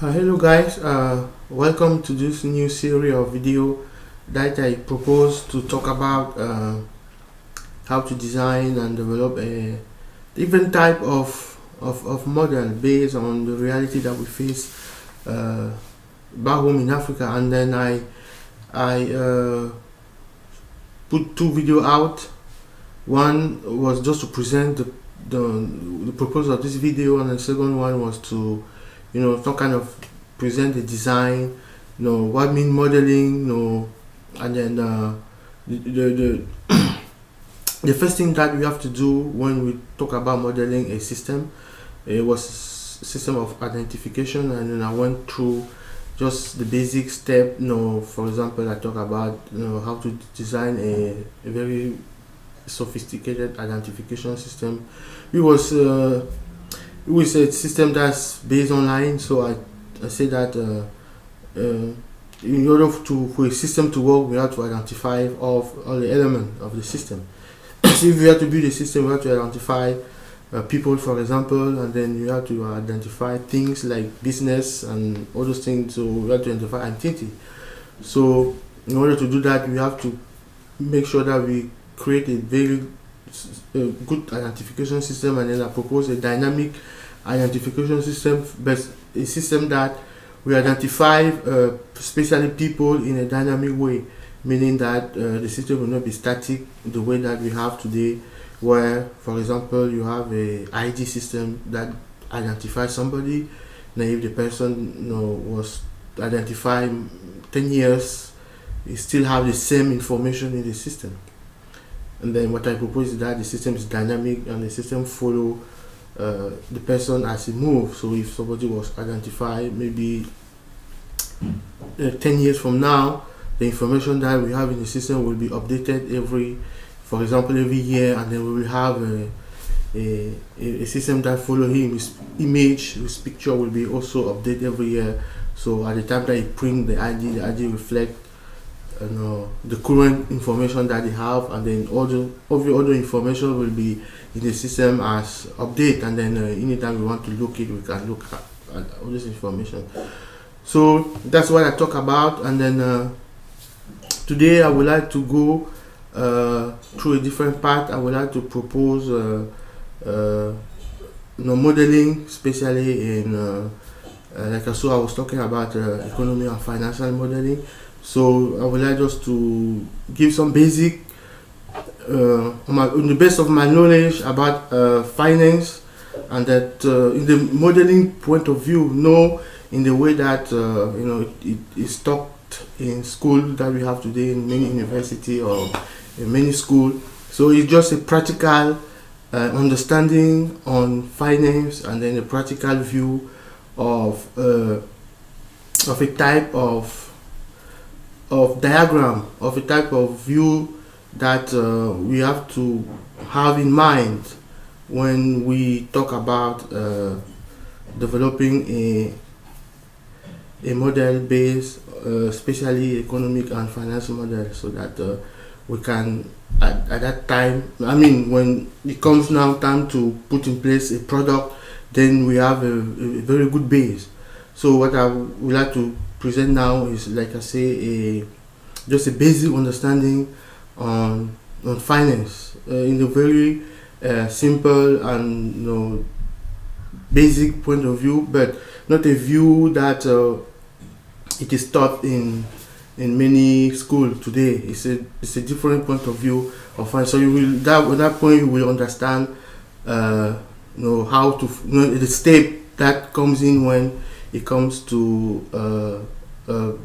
Hello guys, welcome to this new series of video that I propose to talk about how to design and develop a different type of model based on the reality that we face back home in Africa. And then I put two videos out. One was just to present the purpose of this video, and the second one was to some kind of present the design, what mean modeling, and then the the first thing that we have to do when we talk about modeling a system, it was system of identification. And then I went through just the basic step. For example, I talk about how to design a very sophisticated identification system. It was a system that's based online, so I say that in order for a system to work, we have to identify all the elements of the system. So if you have to build a system, you have to identify people, for example, and then you have to identify things like business and all those things. So you have to identify entity. So in order to do that, we have to make sure that we create a very good identification system, and then I propose a dynamic identification system, but a system that we identify especially people in a dynamic way, meaning that the system will not be static the way that we have today, where, for example, you have a ID system that identifies somebody. Now if the person was identified 10 years, you still have the same information in the system. And then what I propose is that the system is dynamic, and the system follow the person as he moves. So if somebody was identified maybe 10 years from now, the information that we have in the system will be updated for example, every year, and then we will have a system that follow him. His image, his picture will be also updated every year. So at the time that he print the ID reflect the current information that they have, and then all the other information will be in the system as update, and then anytime we want to look it, we can look at all this information. So that's what I talk about. And then today I would like to go through a different part. I would like to propose modeling, especially in like I was talking about economy and financial modeling. So I would like just to give some basic on the base of my knowledge about finance, and that in the modeling point of view, in the way that it is taught in school that we have today in many university or in many school. So it's just a practical understanding on finance, and then a practical view of a type of diagram, of a type of view that we have to have in mind when we talk about developing a model based, especially economic and financial model, so that we can at that time, when it comes now time to put in place a product, then we have a very good base. So what I would like to present now is, like I say, just a basic understanding on finance in a very simple and basic point of view, but not a view that it is taught in many schools today. It's a different point of view of finance. So you will at that point you will understand how to the step that comes in when it comes to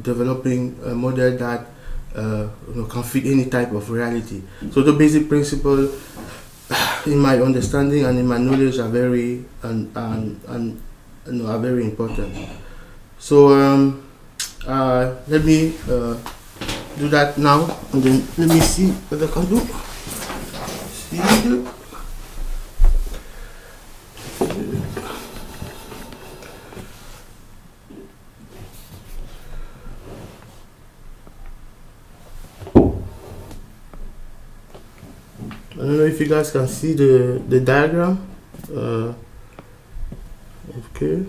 developing a model that can fit any type of reality. So the basic principle, in my understanding and in my knowledge, are very are very important. So let me do that now, and then let me see what I can do. See. I don't know if you guys can see the diagram. Okay.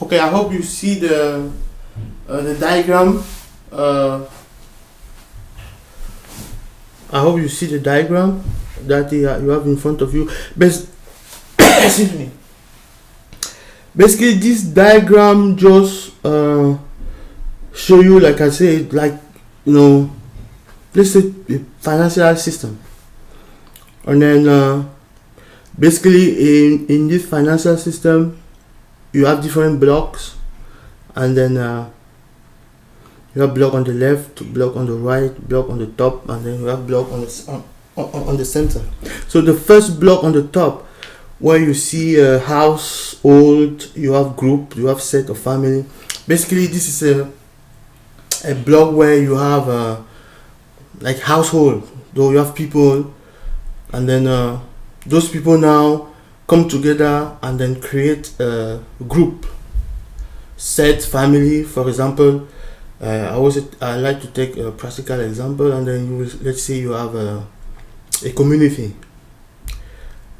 Okay, I hope you see the diagram. I hope you see the diagram that you have in front of you. Excuse me. Basically, this diagram just show you, like I said, like, you know, let's say a financial system, and then basically in this financial system you have different blocks, and then you have block on the left, block on the right, block on the top, and then you have block on the center. So the first block on the top, where you see a household, you have group, you have set of family. Basically, this is a block where you have like household, though you have people, and then those people now come together and then create a group, set, family. For example, I like to take a practical example, and then let's say you have a community.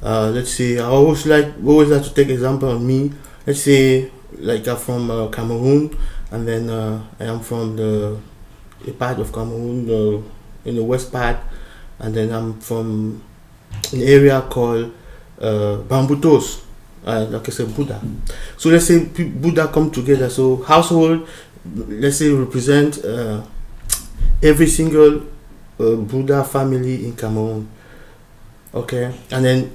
Let's say I always like to take example on me. Let's say like I'm from Cameroon, and then I am from a part of Cameroon, in the west part, and then I'm from an area called Bambutos, like I said, Buddha. So let's say Buddha come together. So household, let's say, represent every single Buddha family in Cameroon. Okay, and then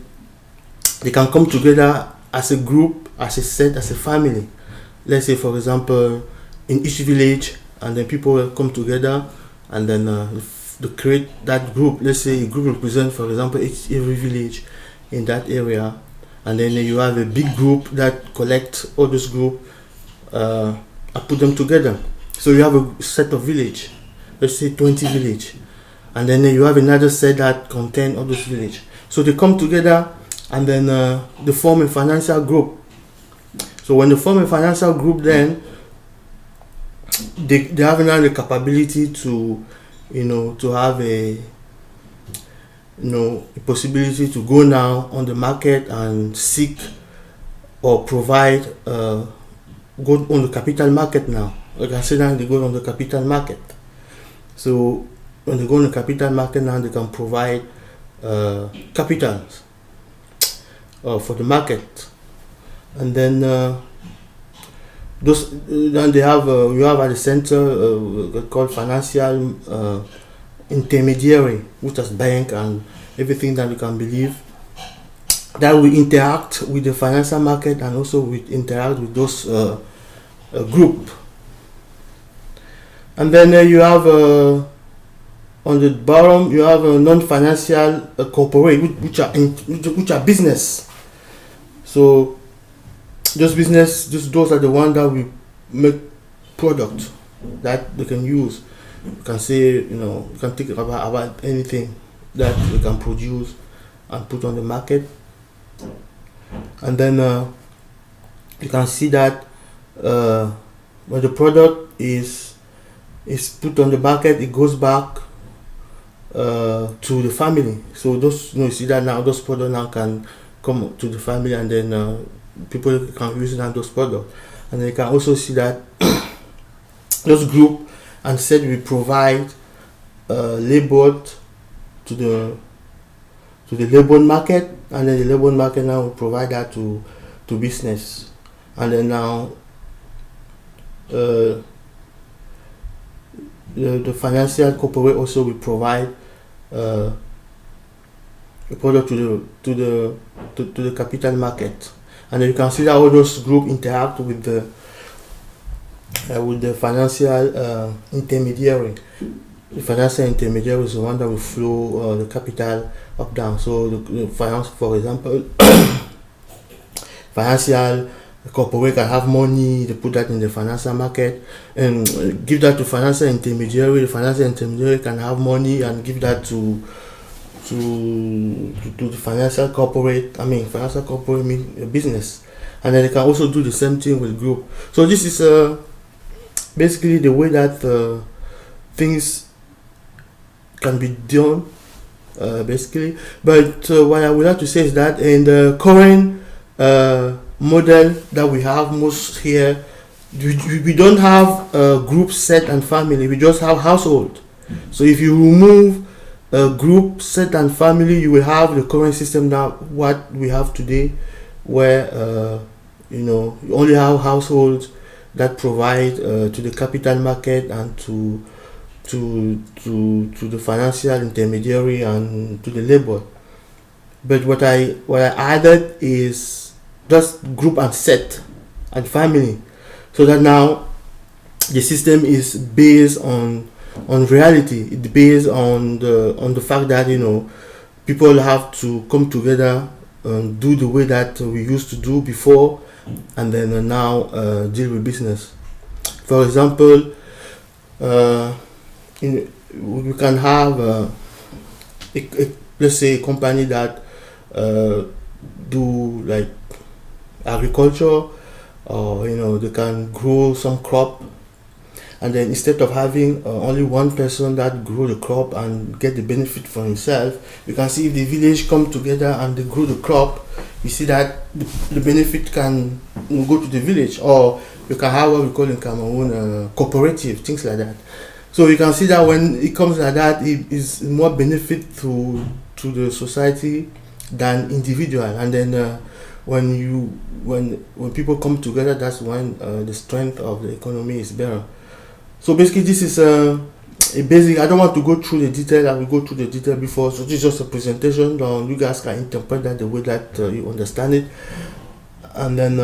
they can come together as a group, as a set, as a family. Let's say, for example, in each village, and then people will come together, and then to create that group. Let's say a group represents, for example, every village in that area, and then you have a big group that collects all those group and put them together. So you have a set of village, let's say 20 village, and then you have another set that contain all those village. So they come together, and then they form a financial group. So when they form a financial group, then they have now the capability to, to have a possibility to go now on the market and seek or provide go on the capital market now. Like I said, now they go on the capital market. So when they go on the capital market now, they can provide capitals for the market, and then then they have you have at the center called financial intermediary, which is bank and everything that you can believe that will interact with the financial market, and also will interact with those group. And then you have on the bottom you have a non-financial corporate, which are business. So those business, those are the ones that will make product that they can use. You can say, you can think about anything that we can produce and put on the market. And then you can see that when the product is put on the market, it goes back to the family. So those, you see that now those products now can come to the family, and then people can use those products. And then you can also see that those group and said we provide labor to the labor market, and then the labor market now will provide that to business. And then now the financial corporate also will provide a product to the capital market. And then you can see that all those groups interact with the financial intermediary. The financial intermediary is the one that will flow the capital up down. So the finance, for example, financial corporate can have money, they put that in the financial market and give that to financial intermediary. The financial intermediary can have money and give that to the financial corporate. Financial corporate means a business, and then they can also do the same thing with group. So this is basically the way that things can be done, basically. But what I would like to say is that in the current model that we have most here, we don't have group, set, and family. We just have household. So if you remove group, set, and family, you will have the current system that what we have today, where you only have households that provide to the capital market and to the financial intermediary and to the labor. But what I added is just group and set and family, so that now the system is based on reality. It's based on the fact that people have to come together and do the way that we used to do before, and then now deal with business. For example, we can have let's say a company that do like agriculture, or they can grow some crop, and then instead of having only one person that grow the crop and get the benefit for himself, you can see if the village come together and they grow the crop, you see that the benefit can go to the village. Or you can have what we call in Cameroon cooperative, things like that. So you can see that when it comes like that, it is more benefit to the society than individual. And then when people come together, that's when the strength of the economy is better. So basically, this is a basic. I don't want to go through the detail. I will go through the detail before. So this is just a presentation. You guys can interpret that the way that you understand it. And then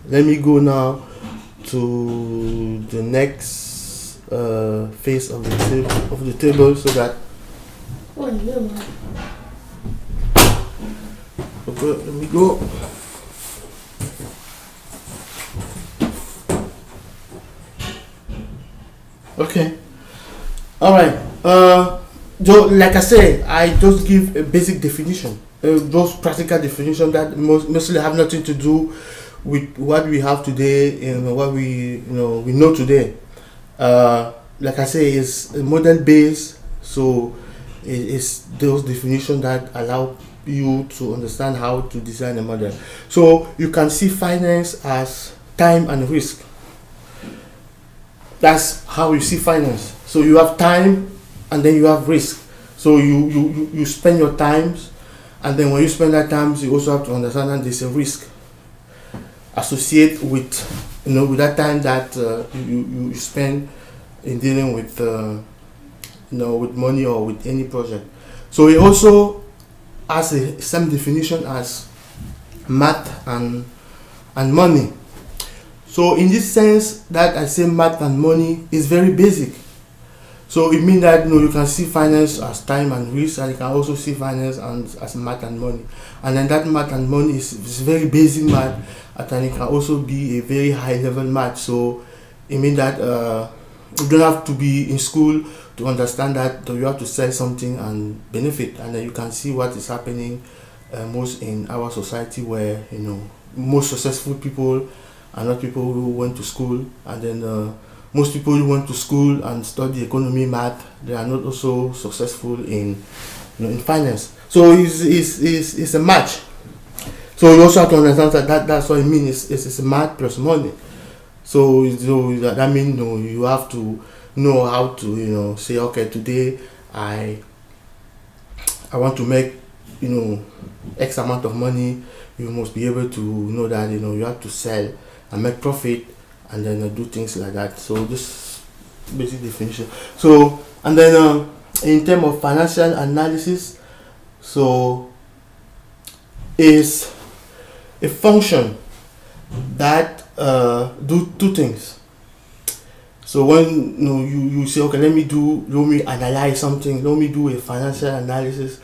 let me go now to the next phase of the table, so that. Okay, let me go. Okay. All right. So like I say, I just give a basic definition, those practical definition that mostly have nothing to do with what we have today and what we know today. Like I say, it's model based, so it's those definitions that allow you to understand how to design a model. So you can see finance as time and risk. That's how you see finance. So you have time and then you have risk. So you spend your times, and then when you spend that time, you also have to understand that there's a risk associated with with that time that you spend in dealing with with money or with any project. So it also has the same definition as math and money. So in this sense that I say math and money is very basic. So it means that you can see finance as time and risk, and you can also see finance as math and money. And then that math and money is very basic math, and it can also be a very high level math. So it means that you don't have to be in school to understand that you have to sell something and benefit, and then you can see what is happening most in our society, where most successful people are not people who went to school, and then most people who went to school and study economy, math, they are not also successful in finance. So it's a match. So you also have to understand that's what it means. It's a math plus money. So that means you have to know how to say, okay, today I want to make X amount of money. You must be able to know that you have to sell and make profit, and then do things like that. So this basic definition. So and then in terms of financial analysis, so is a function that do two things. So when you say, okay, let me analyze something, let me do a financial analysis,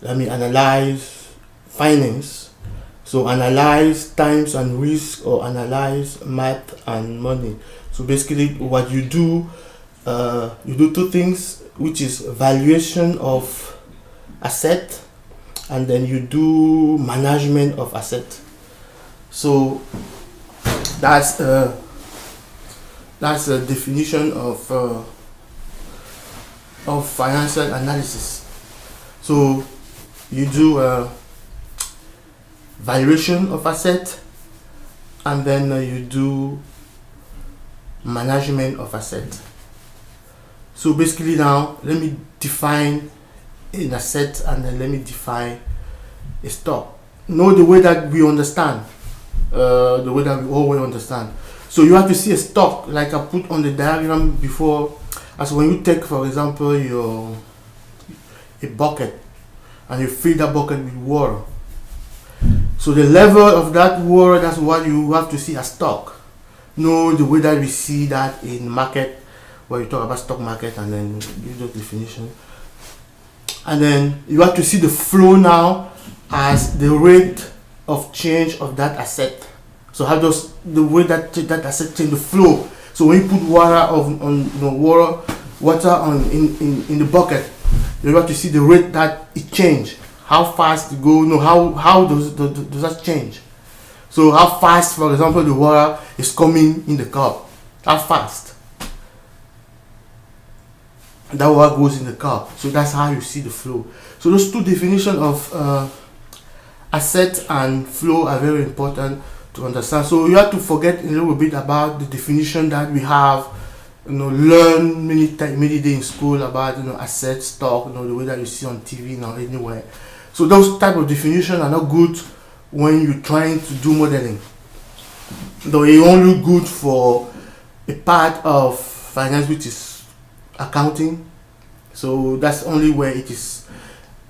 let me analyze finance. So analyze times and risk, or analyze math and money. So basically what you do two things, which is valuation of asset, and then you do management of asset. So that's a definition of financial analysis. So you do valuation of asset, and then you do management of asset. So basically now let me define an asset and then let me define a stock. Know the way that we understand, the way that we always understand. So you have to see a stock, like I put on the diagram before, as when you take, for example, a bucket and you fill that bucket with water. So the level of that water, that's what you have to see as stock. Know the way that we see that in market, where you talk about stock market and then give those definition. And then you have to see the flow now as the rate of change of that asset. So how does the way that asset change the flow? So when you put water water on in the bucket, you have to see the rate that it change. How fast it go? How does that change? So how fast, for example, the water is coming in the cup? How fast that water goes in the cup? So that's how you see the flow. So those two definitions of asset and flow are very important to understand. So you have to forget a little bit about the definition that we have, learn many days in school about asset, stock, the way that you see on TV now anywhere. So those type of definitions are not good when you're trying to do modeling. Though it's only good for a part of finance, which is accounting. So that's only where it is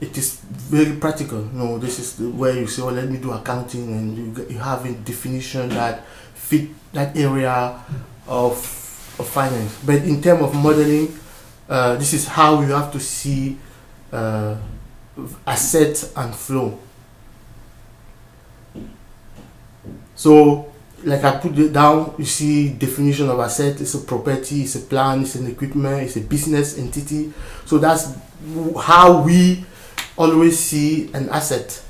very practical. This is where you say, let me do accounting, and you have a definition that fit that area of finance. But in terms of modeling, this is how you have to see asset and flow. So like I put it down, you see definition of asset. It's a property, it's a plant, it's an equipment, it's a business entity. So that's how we always see an asset.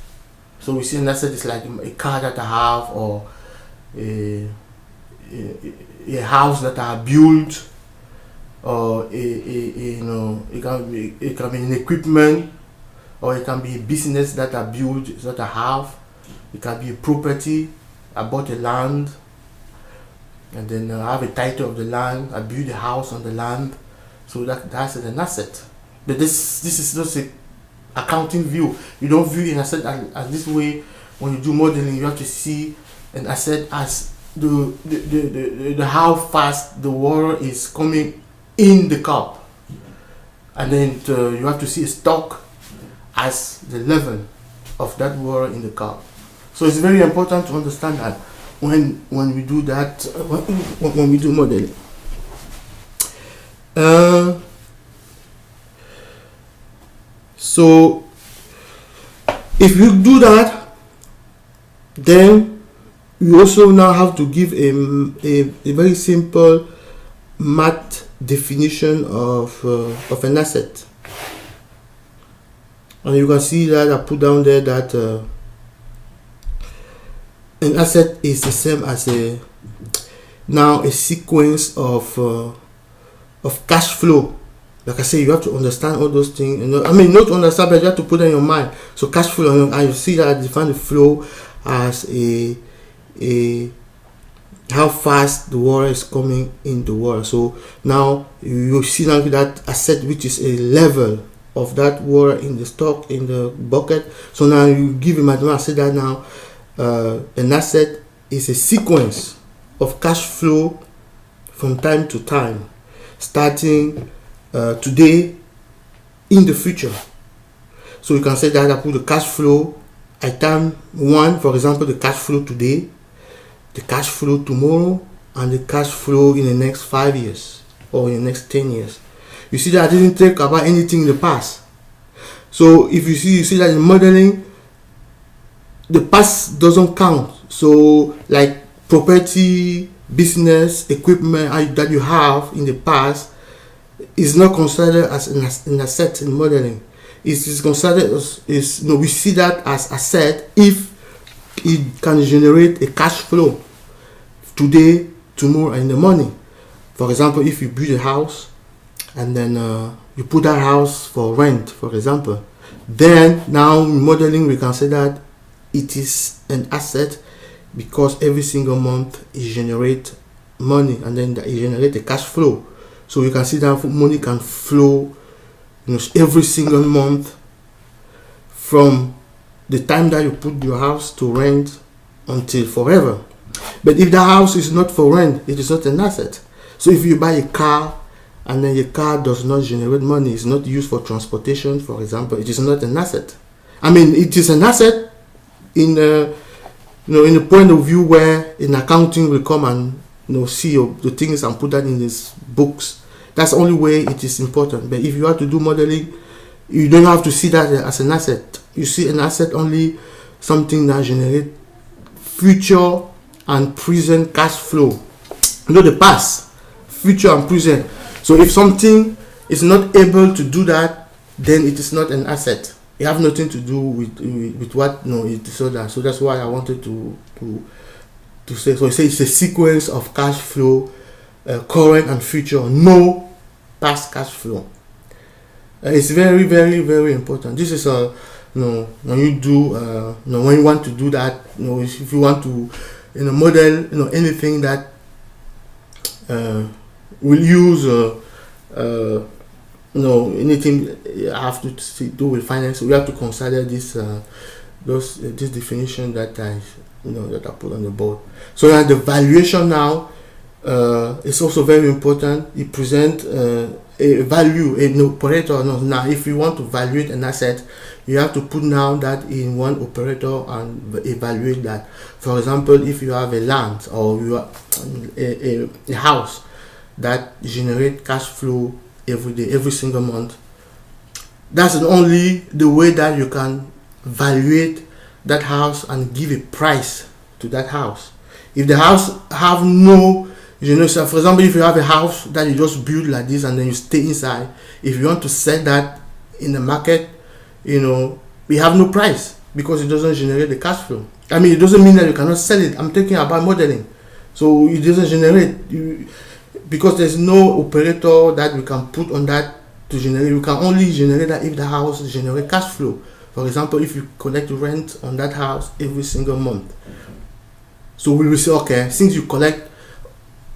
So we see an asset is like a car that I have, or a house that I built, or it can be an equipment, or it can be a business that I built, that I have. It can be a property. I bought a land, and then I have a title of the land. I build a house on the land, so that's an asset. But this is just a accounting view. You don't view an asset as this way. When you do modeling, you have to see an asset as the how fast the water is coming in the cup, and then you have to see a stock as the level of that water in the cup. So it's very important to understand that when we do that, when we do modeling. So if you do that, then you also now have to give a very simple math definition of an asset. And you can see that I put down there that an asset is the same as a sequence of cash flow. Like I say, you have to understand all those things. Not to understand, but you have to put it in your mind. So cash flow, and you see that I define the flow as a how fast the water is coming in the water. So now you see now that asset, which is a level of that water in the stock, in the bucket. So now you give a mathematics, say that now an asset is a sequence of cash flow from time to time, starting today in the future. So you can say that I put the cash flow at time 1, for example, the cash flow today, the cash flow tomorrow, and the cash flow in the next 5 years or in the next 10 years. You see that I didn't talk about anything in the past. So if you see that in modeling, the past doesn't count. So like property, business, equipment that you have in the past is not considered as an asset in modeling. It is considered as we see that as asset if it can generate a cash flow today, tomorrow, and in the morning. For example, if you build a house and then you put that house for rent, for example, then now in modeling we can say that it is an asset because every single month it generates money, and then it generates a cash flow. So you can see that money can flow, every single month from the time that you put your house to rent until forever. But if the house is not for rent, it is not an asset. So if you buy a car and then your car does not generate money, it's not used for transportation, for example, it is not an asset. I mean, it is an asset in in the point of view where an accounting will come and see the things and put that in his books. That's the only way it is important. But if you have to do modeling, you don't have to see that as an asset. You see an asset only something that generates future and present cash flow. The past, future and present. So if something is not able to do that, then it is not an asset. It have nothing to do with what it is. So that's why I wanted to say. So it's a sequence of cash flow, current and future, no past cash flow. It's very, very, very important. This is when you do when you want to do that, if you want to model anything that will use anything you have to do with finance, we have to consider this this definition that I put on the board. So now the valuation now is also very important. It presents a value, an operator. Now if you want to evaluate an asset, you have to put now that in one operator and evaluate that. For example, if you have a land or you have a house that generate cash flow every day, every single month, that's only the way that you can evaluate that house and give a price to that house. If the house have no, so for example, if you have a house that you just build like this and then you stay inside, if you want to sell that in the market, we have no price because it doesn't generate the cash flow. I mean, it doesn't mean that you cannot sell it. I'm talking about modeling. So it doesn't generate, because there's no operator that we can put on that to generate. We can only generate that if the house generate cash flow. For example, if you collect rent on that house every single month. So we will say, okay, since you collect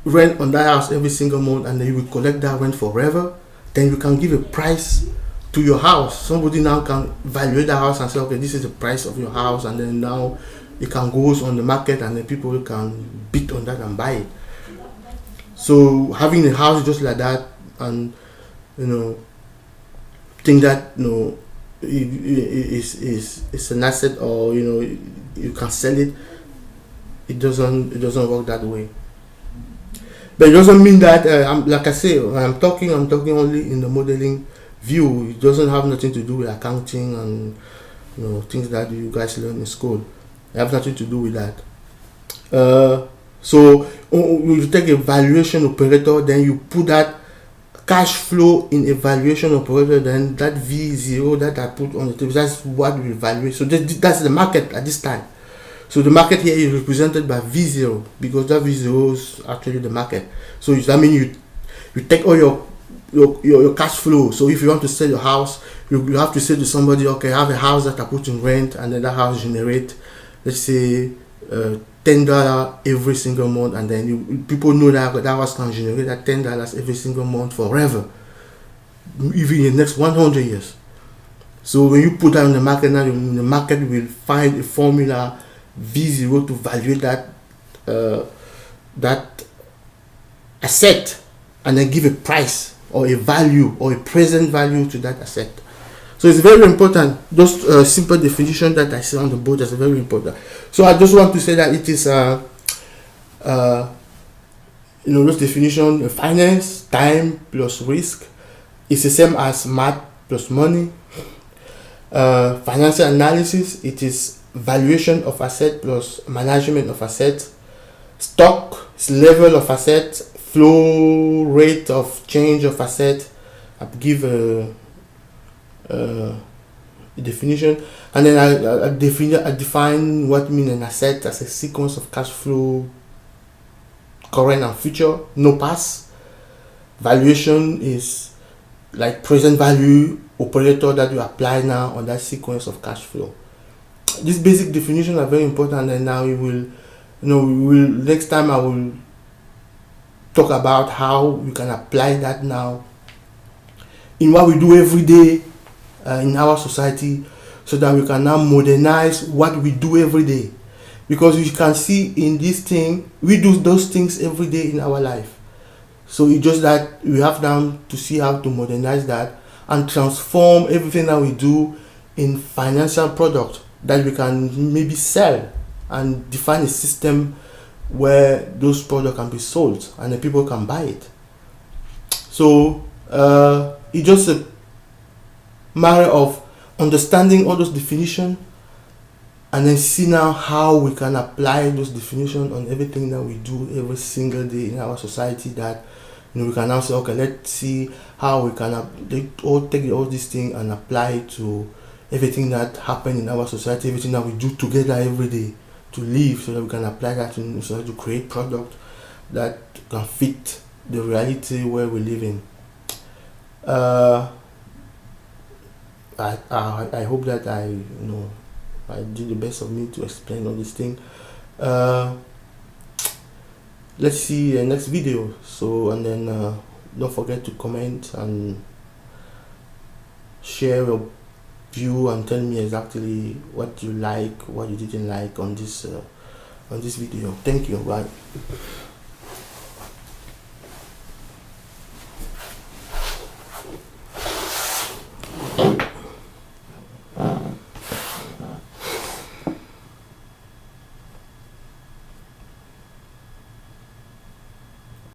rent on that house every single month and then you will collect that rent forever, then you can give a price to your house. Somebody now can evaluate the house and say, okay, this is the price of your house, and then now it can go on the market and then people can bid on that and buy it. So having a house just like that and think that it's an asset, or you can sell it, it doesn't work that way. But it doesn't mean that like I say, when I'm talking only in the modeling view. It doesn't have nothing to do with accounting and things that you guys learn in school. It has nothing to do with that. So you take a valuation operator, then you put that cash flow in a valuation operator, then that V0 that I put on the table, that's what we evaluate. So that's the market at this time. So the market here is represented by V0 because that V0 is actually the market. So that means you take all your cash flow. So if you want to sell your house, you have to say to somebody, okay, I have a house that I put in rent, and then that house generate, let's say, $10 every single month, and then people know that that house can generate that $10 every single month forever, even in the next 100 years. So when you put that on the market now, the market will find a formula V0 to evaluate that asset, and then give a price or a value or a present value to that asset. So it's very important. Those simple definition that I see on the board is very important. So I just want to say that it is those definition: finance, time plus risk, is the same as math plus money. Financial analysis, it is valuation of asset plus management of asset. Stock is level of asset, flow rate of change of asset. I give a definition, and then I define what mean an asset as a sequence of cash flow, current and future, no past. Valuation is like present value operator that you apply now on that sequence of cash flow. These basic definitions are very important, and now you will Next time I will talk about how we can apply that now in what we do every day in our society, so that we can now modernize what we do every day. Because you can see in this thing, we do those things every day in our life. So it's just that we have now to see how to modernize that and transform everything that we do in financial product that we can maybe sell, and define a system where those products can be sold and the people can buy it. So it's just a matter of understanding all those definitions, and then see now how we can apply those definitions on everything that we do every single day in our society. That we can now say, okay, let's see how we can take all these things and apply it to everything that happens in our society, everything that we do together every day to live, so that we can apply that in society to create product that can fit the reality where we live in. I hope that I did the best of me to explain all this thing. Let's see the next video. So, and then don't forget to comment and share your view and tell me exactly what you like, what you didn't like on this video. Thank you. Bye.